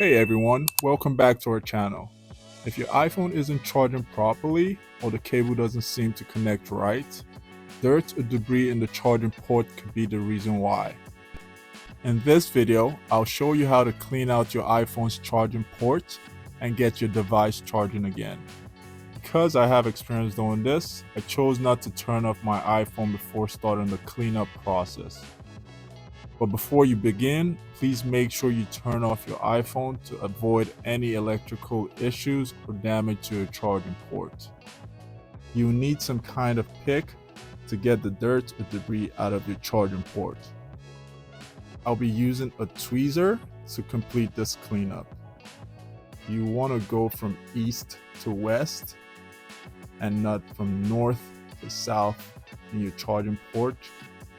Hey everyone, welcome back to our channel. If your iPhone isn't charging properly or the cable doesn't seem to connect right, dirt or debris in the charging port could be the reason why. In this video, I'll show you how to clean out your iPhone's charging port and get your device charging again. Because I have experience doing this, I chose not to turn off my iPhone before starting the cleanup process. But before you begin, please make sure you turn off your iPhone to avoid any electrical issues or damage to your charging port. You will need some kind of pick to get the dirt or debris out of your charging port. I'll be using a tweezer to complete this cleanup. You want to go from east to west and not from north to south in your charging port,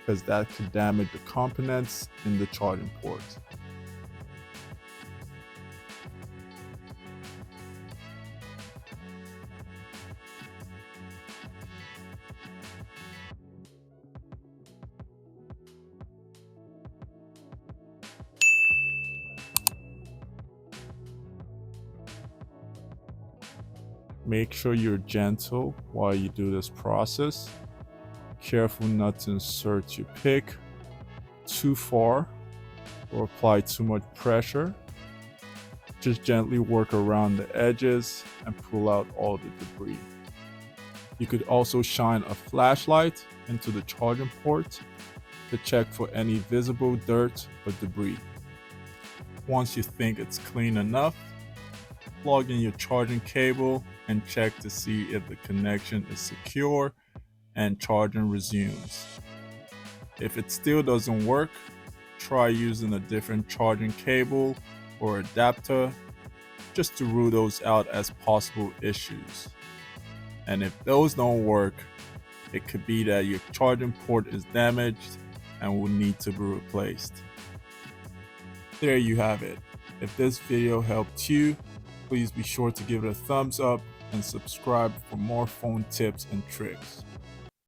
because that could damage the components in the charging port. Make sure you're gentle while you do this process. Careful not to insert your pick too far or apply too much pressure. Just gently work around the edges and pull out all the debris. You could also shine a flashlight into the charging port to check for any visible dirt or debris. Once you think it's clean enough, plug in your charging cable and check to see if the connection is secure and charging resumes. If it still doesn't work, try using a different charging cable or adapter just to rule those out as possible issues. And if those don't work, it could be that your charging port is damaged and will need to be replaced. There you have it. If this video helped you, please be sure to give it a thumbs up and subscribe for more phone tips and tricks.